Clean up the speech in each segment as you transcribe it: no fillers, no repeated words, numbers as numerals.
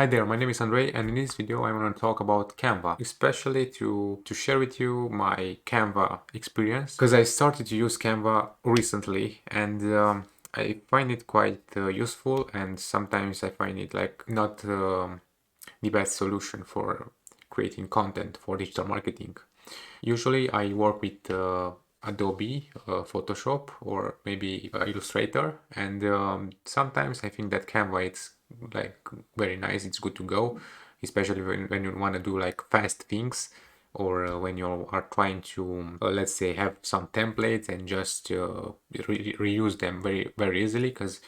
Hi there, my name is Andrei, and in this video I'm going to talk about Canva, especially to share with you my Canva experience, because I started to use Canva recently, and I find it quite useful, and sometimes I find it like not the best solution for creating content for digital marketing. Usually I work with Adobe, Photoshop, or maybe Illustrator, and sometimes I think that Canva it's like very nice, it's good to go, especially when you want to do like fast things, or when you are trying to let's say have some templates and just reuse them very easily, because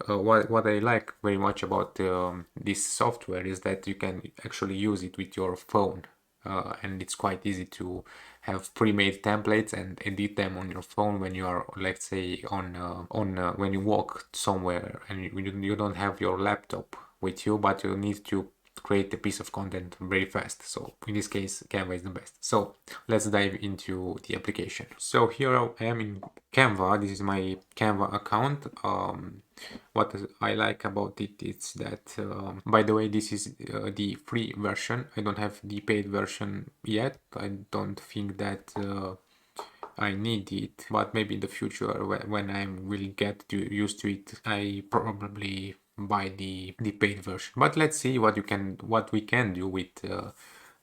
what I like very much about this software is that you can actually use it with your phone, and it's quite easy to have pre-made templates and edit them on your phone when you are, let's say, on when you walk somewhere and you don't have your laptop with you, but you need to create a piece of content very fast. So in this case, Canva is the best. So let's dive into the application. So here I am in Canva. This is my Canva account. What I like about it is that, by the way, this is the free version. I don't have the paid version yet. I don't think that I need it, but maybe in the future when I will get used to it, I probably buy the paid version. But let's see what we can do with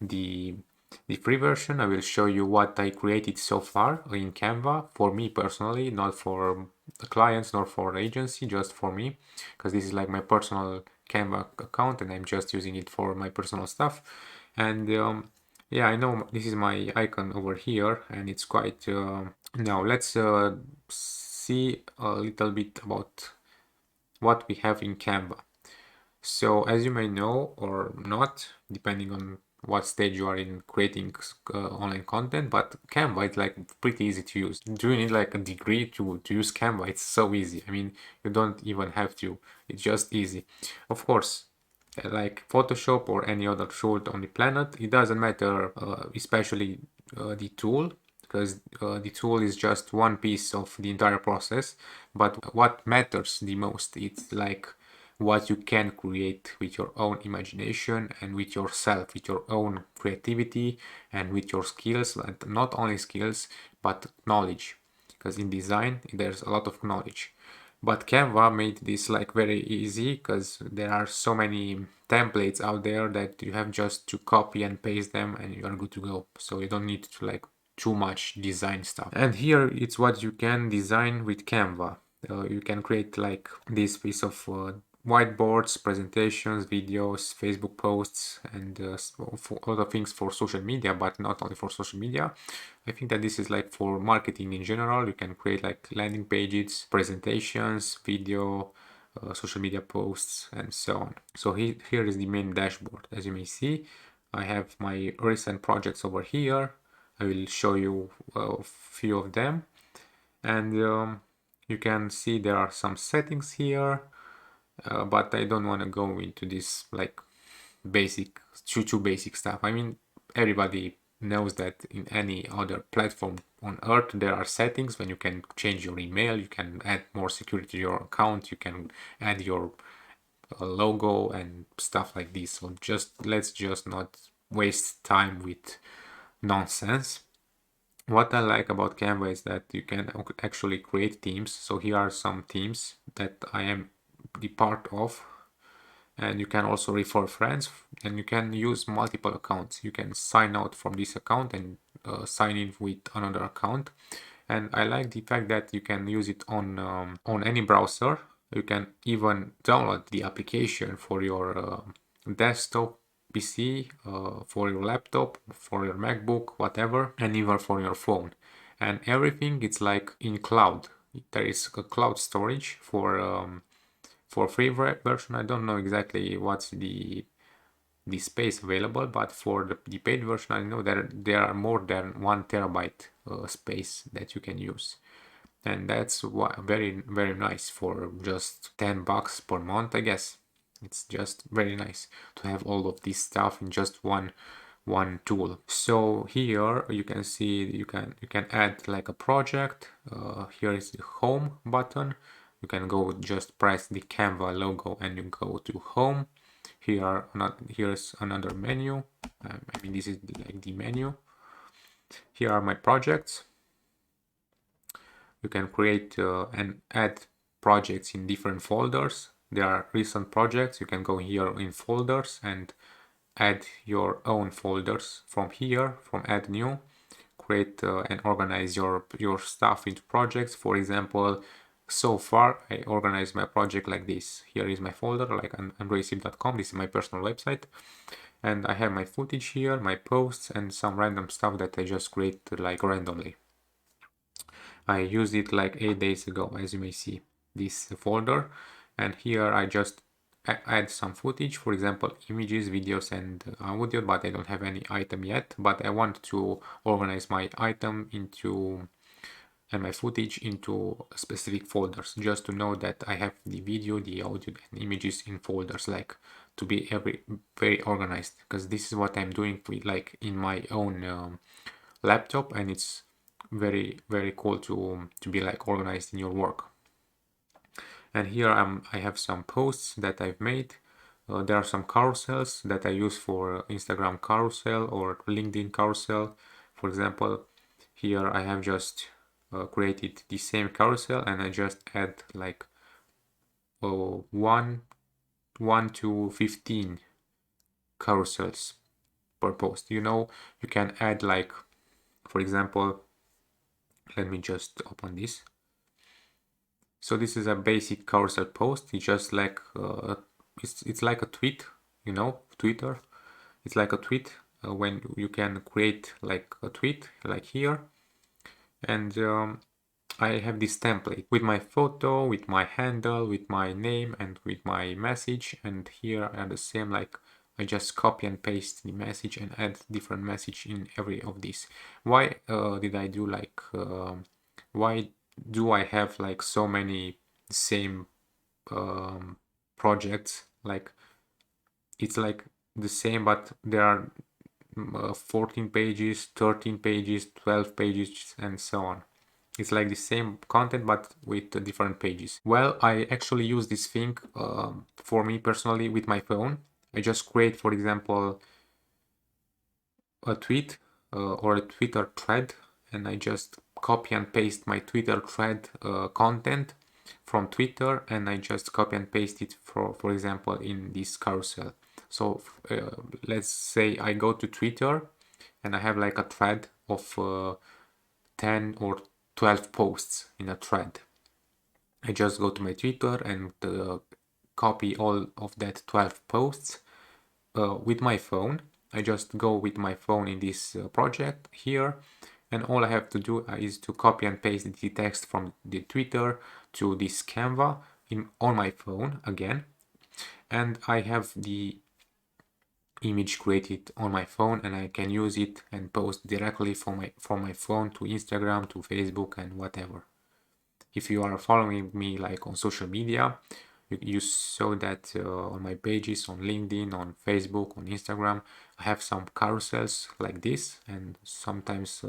the free version. I will show you what I created so far in Canva for me personally, not for the clients nor for the agency, just for me, because this is like my personal Canva account and I'm just using it for my personal stuff. And yeah, I know this is my icon over here, and it's quite now let's see a little bit about what we have in Canva. So as you may know or not, depending on what stage you are in creating online content, but Canva is like pretty easy to use. Do you need like a degree to use Canva? It's so easy. I mean, you don't even have to. It's just easy. Of course, like Photoshop or any other tool on the planet, it doesn't matter, especially the tool, because the tool is just one piece of the entire process. But what matters the most, it's like what you can create with your own imagination and with yourself, with your own creativity and with your skills, and not only skills, but knowledge, because in design there's a lot of knowledge. But Canva made this like very easy, because there are so many templates out there that you have just to copy and paste them and you are good to go. So you don't need to like too much design stuff. And here it's what you can design with Canva. You can create like this piece of whiteboards, presentations, videos, Facebook posts, and other things for social media, but not only for social media. I think that this is like for marketing in general. You can create like landing pages, presentations, video, social media posts, and so on. So here is the main dashboard. As you may see, I have my recent projects over here. I will show you a few of them, and you can see there are some settings here, but I don't want to go into this like basic, too basic stuff. I mean, everybody knows that in any other platform on earth there are settings when you can change your email, you can add more security to your account, you can add your logo and stuff like this. So let's just not waste time with nonsense. What I like about Canva is that you can actually create themes. So here are some themes that I am the part of, and you can also refer friends, and you can use multiple accounts. You can sign out from this account and sign in with another account. And I like the fact that you can use it on any browser. You can even download the application for your desktop PC, for your laptop, for your MacBook, whatever, and even for your phone. And everything it's like in cloud. There is a cloud storage for free version. I don't know exactly what's the space available, but for the paid version, I know that there are more than 1 terabyte space that you can use, and that's very nice for just $10 per month, I guess. It's just very nice to have all of this stuff in just one tool. So here you can see you can add like a project. Here is the home button. You can go just press the Canva logo and you go to home. Here's another menu. I mean, this is like the menu. Here are my projects. You can create and add projects in different folders. There are recent projects. You can go here in folders and add your own folders from here, from add new. Create and organize your stuff into projects. For example, so far I organized my project like this. Here is my folder, like andreisip.com. This is my personal website, and I have my footage here, my posts, and some random stuff that I just create like randomly. I used it like 8 days ago, as you may see, this folder, and here I just add some footage, for example, images, videos, and audio, but I don't have any item yet. But I want to organize my item into and my footage into specific folders, just to know that I have the video, the audio, and images in folders, like to be very organized, because this is what I'm doing with, like, in my own laptop, and it's very cool to be like organized in your work. And here I have some posts that I've made. There are some carousels that I use for Instagram carousel or LinkedIn carousel. For example, here I have just created the same carousel, and I just add like 1 to 15 carousels per post. You know, you can add, like, for example, let me just open this. So this is a basic carousel post. It's just like it's like a tweet, you know, Twitter. It's like a tweet when you can create like a tweet, like here. And I have this template with my photo, with my handle, with my name, and with my message. And here are the same, like I just copy and paste the message and add different message in every of these. Why did I do like why do I have like so many same projects? Like, it's like the same, but there are 14 pages, 13 pages, 12 pages, and so on. It's like the same content but with different pages. Well, I actually use this thing for me personally with my phone. I just create, for example, a tweet or a Twitter thread, and I just copy and paste my Twitter thread content from Twitter, and I just copy and paste it for example in this carousel. So let's say I go to Twitter and I have like a thread of 10 or 12 posts in a thread. I just go to my Twitter and copy all of that 12 posts with my phone. I just go with my phone in this project here, and all I have to do is to copy and paste the text from the Twitter to this Canva on my phone again, and I have the image created on my phone, and I can use it and post directly from my phone to Instagram, to Facebook, and whatever. If you are following me like on social media, you saw that on my pages on LinkedIn, on Facebook, on Instagram, I have some carousels like this, and sometimes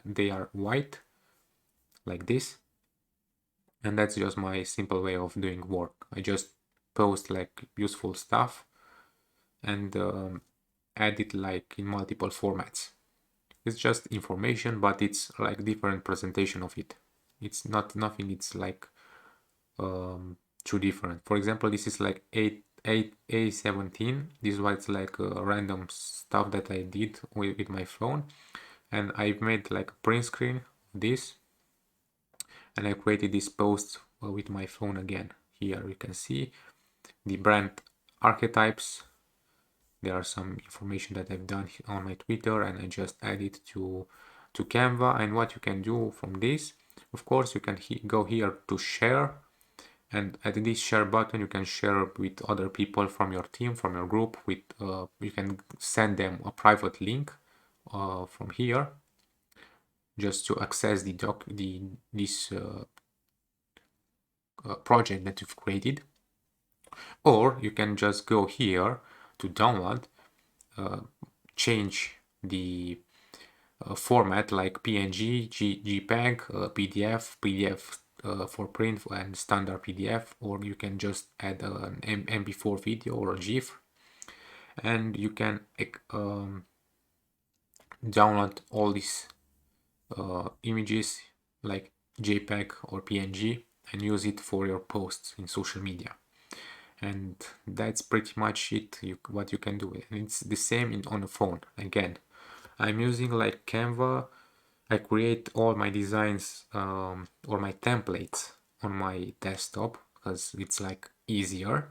they are white like this, and that's just my simple way of doing work. I just post like useful stuff and add it like in multiple formats. It's just information, but it's like different presentation of it. It's not nothing. It's like too different. For example, this is like A17. This was like random stuff that I did with my phone, and I've made like a print screen of this, and I created this post with my phone again. Here you can see the brand archetypes. There are some information that I've done on my Twitter, and I just add it to Canva. And what you can do from this, of course, you can go here to share, and at this share button you can share with other people from your team, from your group. With you can send them a private link from here, just to access this project that you've created. Or you can just go here to download, change the format like PNG, JPEG, PDF for print, and standard PDF, or you can just add an MP4 video or a GIF, and you can download all these images like JPEG or PNG and use it for your posts in social media. And that's pretty much it, what you can do. And it's the same on a phone. Again, I'm using like Canva. I create all my designs or my templates on my desktop because it's like easier,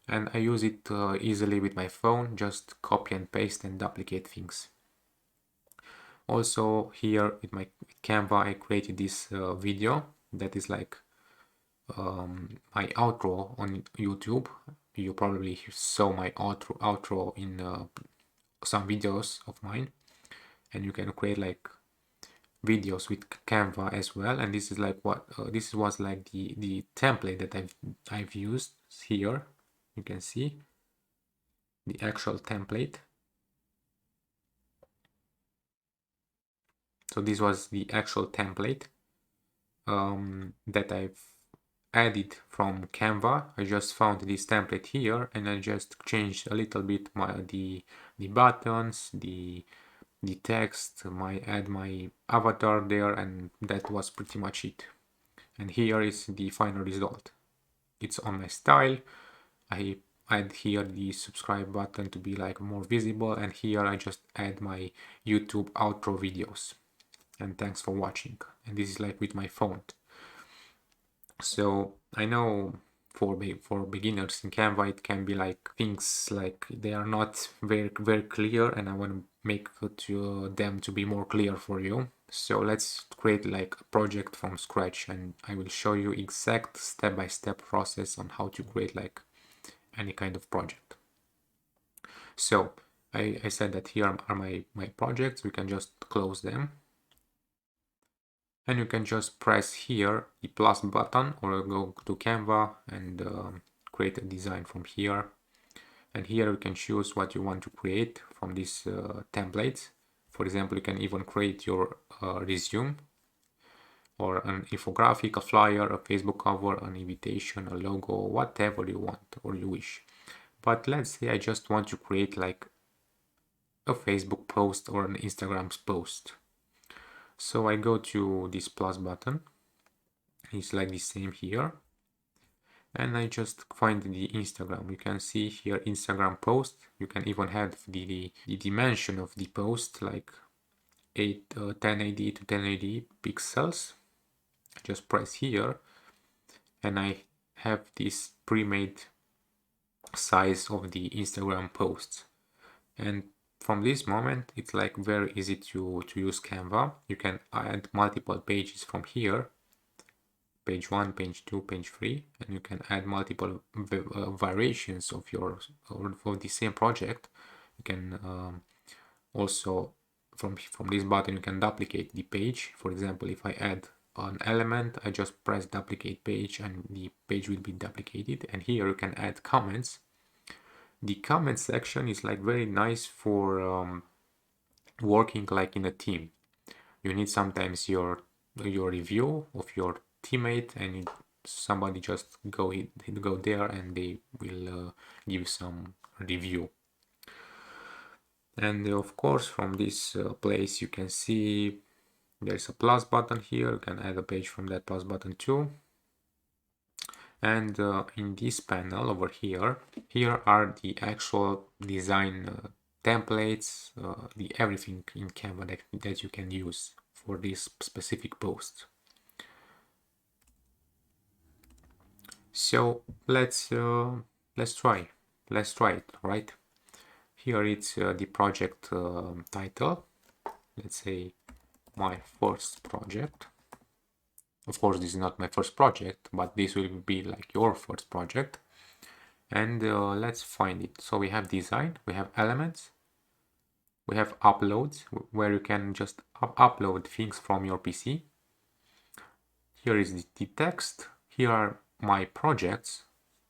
and I use it easily with my phone. Just copy and paste and duplicate things. Also here with my Canva I created this video that is like my outro on YouTube. You probably saw my outro in some videos of mine, and you can create like videos with Canva as well. And this is like what this was like the template that I've used here. You can see the actual template. So this was the actual template that I've added from Canva. I just found this template here, and I just changed a little bit the buttons, the text, add my avatar there, and that was pretty much it. And here is the final result. It's on my style. I add here the subscribe button to be like more visible, and here I just add my YouTube outro videos. And thanks for watching. And this is like with my font. So I know for beginners in Canva it can be like things like they are not very clear, and I want to make them to be more clear for you. So let's create like a project from scratch, and I will show you exact step-by-step process on how to create like any kind of project. So I said that here are my projects. We can just close them. And you can just press here the plus button or go to Canva and create a design from here. And here you can choose what you want to create from these templates. For example, you can even create your resume or an infographic, a flyer, a Facebook cover, an invitation, a logo, whatever you want or you wish. But let's say I just want to create like a Facebook post or an Instagram post. So I go to this plus button. It's like the same here. And I just find the Instagram. You can see here Instagram post. You can even have the dimension of the post like 1080 to 1080 pixels. Just press here and I have this pre-made size of the Instagram posts. And from this moment it's like very easy to use Canva. You can add multiple pages from here, page 1, page 2, page 3, and you can add multiple variations of your for the same project. You can also from this button you can duplicate the page. For example, if I add an element, I just press duplicate page and the page will be duplicated. And here you can add comments. The comment section is like very nice for working like in a team. You need sometimes your review of your teammate, and somebody just go there and they will give some review. And of course from this place you can see there's a plus button here. You can add a page from that plus button too. And in this panel over here are the actual design templates, the everything in Canva that you can use for this specific post. So let's try it, right? Here it's the project title. Let's say my first project. Of course, this is not my first project, but this will be like your first project. And let's find it. So we have design, we have elements, we have uploads, where you can just upload things from your PC. Here is the text. Here are my projects.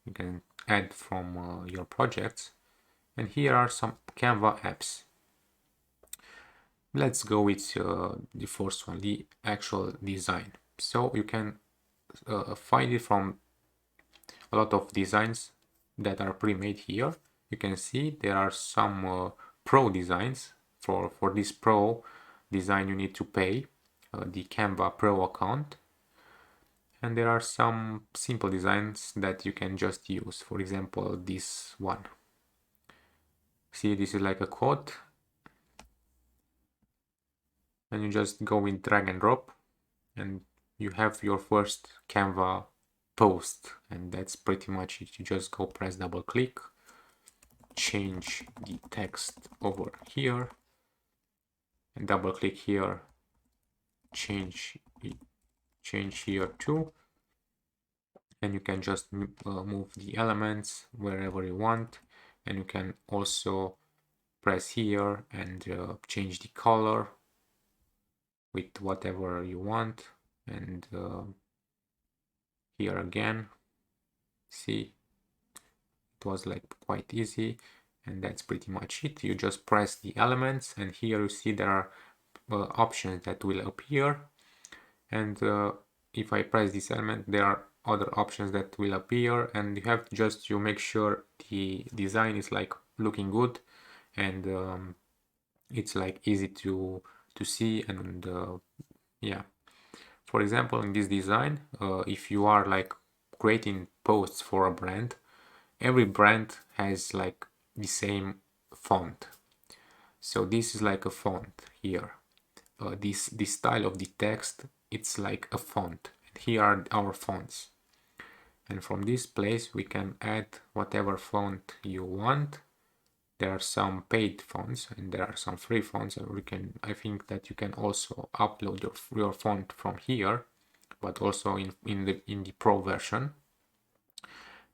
You can add from your projects. And here are some Canva apps. Let's go with the first one, the actual design. So you can find it from a lot of designs that are pre-made here. you can see there are some pro designs. For this pro design you need to pay the Canva Pro account, and there are some simple designs that you can just use. For example, this one. See, this is like a quote, and you just go with drag and drop, and you have your first Canva post, and that's pretty much it. You just go press double click, change the text over here, and double click here, change here too, and you can just move the elements wherever you want, and you can also press here and change the color with whatever you want, and here again, see, it was like quite easy, and that's pretty much it. You just press the elements, and here you see there are options that will appear, and if I press this element there are other options that will appear, and you have just to make sure the design is like looking good, and it's like easy to see, and yeah. For example, in this design, if you are like creating posts for a brand, every brand has like the same font. So this is like a font here. This style of the text, it's like a font. And here are our fonts. And from this place we can add whatever font you want. There are some paid fonts and there are some free fonts, and I think that you can also upload your font from here, but also in the pro version.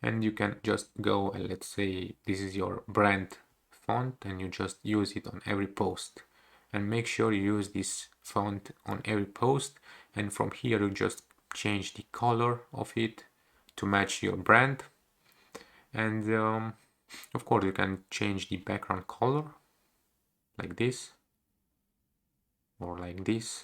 And you can just go and let's say this is your brand font, and you just use it on every post, and make sure you use this font on every post, and from here you just change the color of it to match your brand, and of course you can change the background color like this or like this.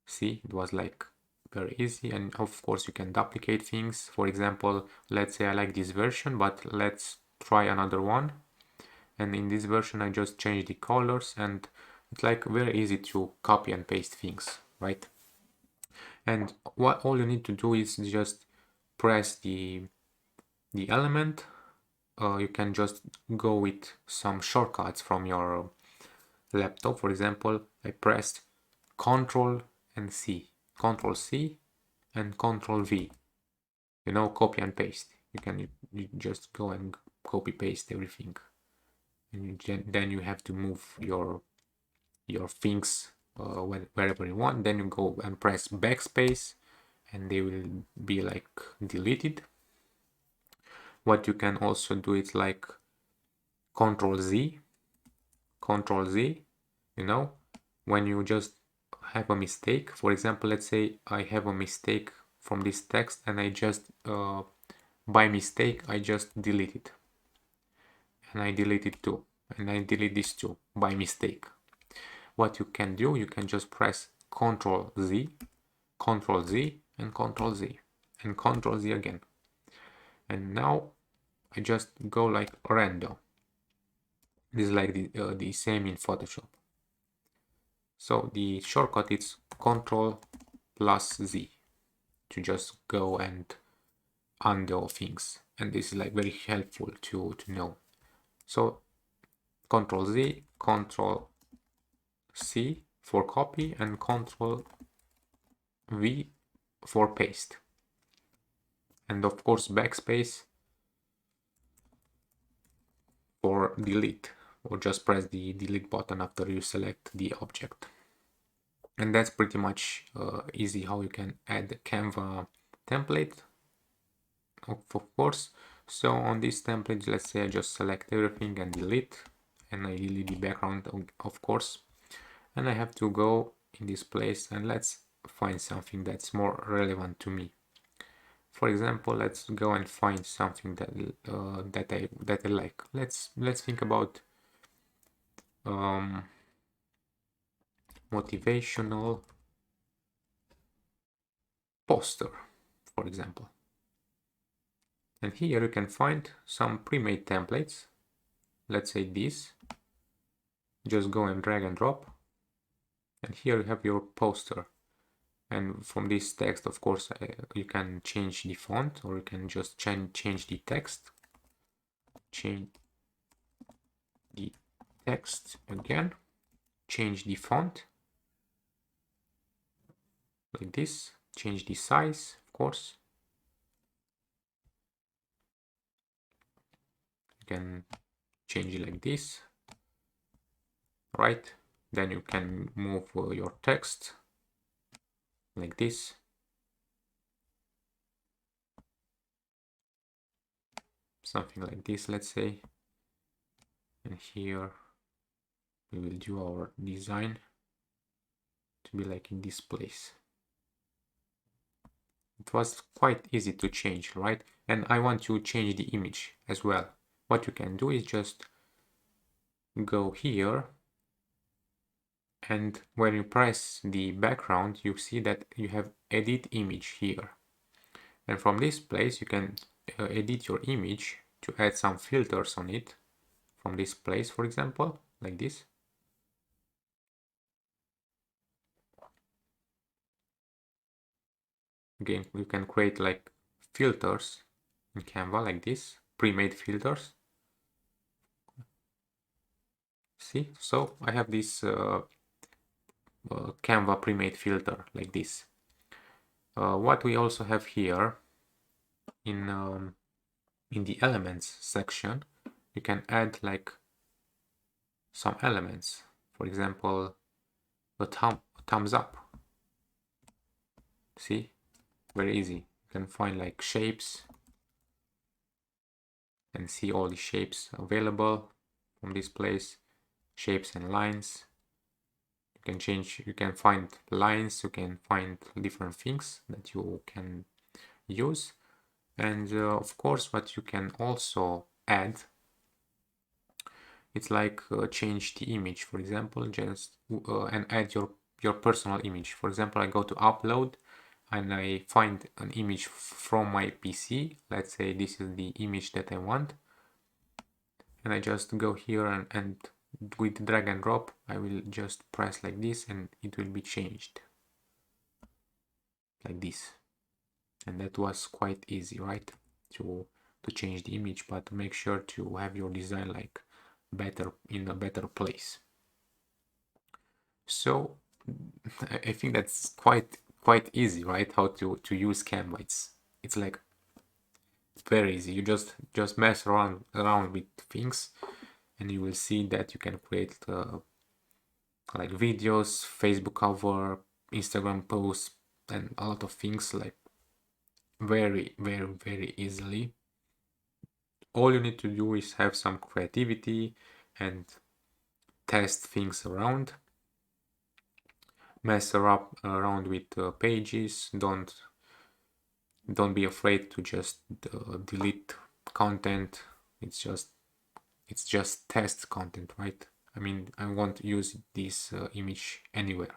See, it was like very easy, and of course you can duplicate things. For example, let's say I like this version, but let's try another one, and in this version I just change the colors, and it's like very easy to copy and paste things, right? And what all you need to do is just press the element. You can just go with some shortcuts from your laptop. For example, I pressed Ctrl and C, Ctrl C and Ctrl V, you know, copy and paste. You just go and copy paste everything, and then you have to move your things wherever you want. Then you go and press backspace, and they will be like deleted. What you can also do is like Ctrl Z, Ctrl Z, you know, when you just have a mistake. For example, let's say I have a mistake from this text, and I just by mistake I just delete it, and I delete it too, and I delete this too by mistake. What you can do, you can just press Ctrl Z, Ctrl Z, and Ctrl Z, and Ctrl Z again, and now I just go like random. This is like the same in Photoshop. So the shortcut is Ctrl plus Z to just go and undo things, and this is like very helpful to know. So Ctrl Z, Ctrl C for copy, and Ctrl V for paste, and of course backspace for delete, or just press the delete button after you select the object. And that's pretty much easy how you can add the Canva template, of course. So on this template, let's say I just select everything and delete, and I delete the background, of course, and I have to go in this place, and let's find something that's more relevant to me. For example, let's go and find something that I like. Let's think about motivational poster, for example. And here you can find some pre-made templates. Let's say this. Just go and drag and drop. And here you have your poster. And from this text, of course, you can change the font, or you can just change the text. Change the text again. Change the font. Like this. Change the size, of course. You can change it like this. Right? Then you can move your text like this. Something like this, let's say. And here we will do our design to be like in this place. It was quite easy to change, right? And I want to change the image as well. What you can do is just go here, and when you press the background, you see that you have edit image here. And from this place, you can edit your image to add some filters on it. From this place, for example, like this. Again, you can create like filters in Canva like this, pre-made filters. See, so I have this Canva pre-made filter like this. What we also have here in the elements section, you can add like some elements. For example, a thumbs up. See, very easy. You can find like shapes and see all the shapes available from this place. Shapes and lines. You can change, you can find lines, you can find different things that you can use. And of course, what you can also add, it's like change the image, for example, just and add your personal image. For example, I go to upload and I find an image from my PC. Let's say this is the image that I want. And I just go here and with drag and drop, I will just press like this and it will be changed like this. And that was quite easy, right? To change the image, but make sure to have your design like better in a better place. So I think that's quite easy, right? How to use Canva. It's like very easy. You just mess around with things, and you will see that you can create like videos, Facebook cover, Instagram posts, and a lot of things like very easily. All you need to do is have some creativity and test things around, mess around with pages. Don't be afraid to just delete content. It's just test content, right? I mean, I won't use this image anywhere.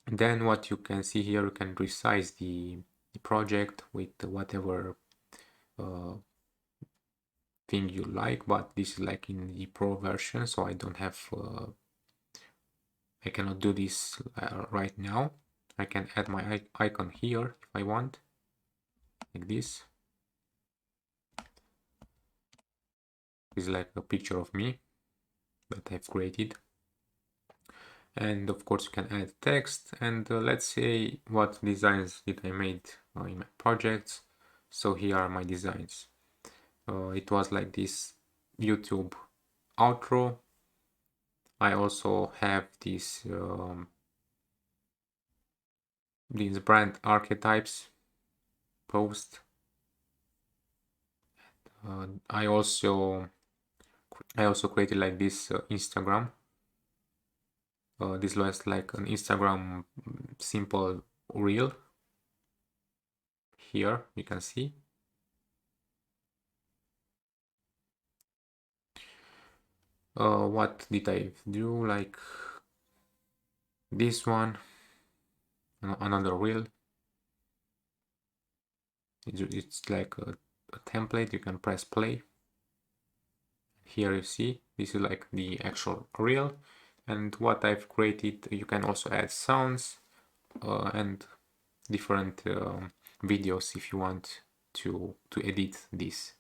And then what you can see here, you can resize the project with whatever thing you like, but this is like in the pro version, so I don't have I cannot do this right now. I can add my icon here if I want, like this. This is like a picture of me that I've created. And of course you can add text, and let's say what designs did I made in my projects. So here are my designs. It was like this YouTube outro. I also have these brand archetypes post. I also created like this Instagram. This was like an Instagram simple reel. Here you can see. What did I do? Like this one, another reel. It's like a template. You can press play. Here you see this is like the actual reel, and what I've created, you can also add sounds and different videos if you want to edit this.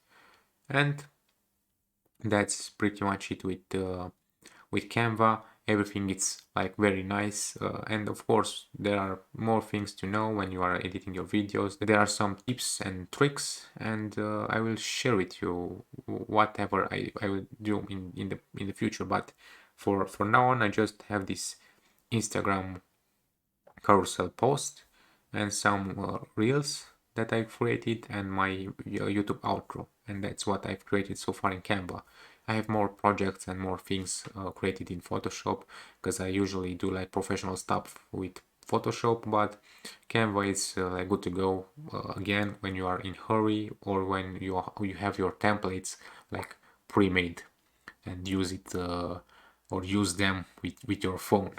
And that's pretty much it with Canva. Everything is like very nice, and of course there are more things to know when you are editing your videos. There are some tips and tricks, and I will share with you whatever I will do in the future. But for now on, I just have this Instagram carousel post and some reels that I've created, and my YouTube outro, and that's what I've created so far in Canva. I have more projects and more things created in Photoshop, because I usually do like professional stuff with Photoshop, but Canva is like good to go again when you are in hurry, or when you have your templates like pre-made, and use it or use them with your phone.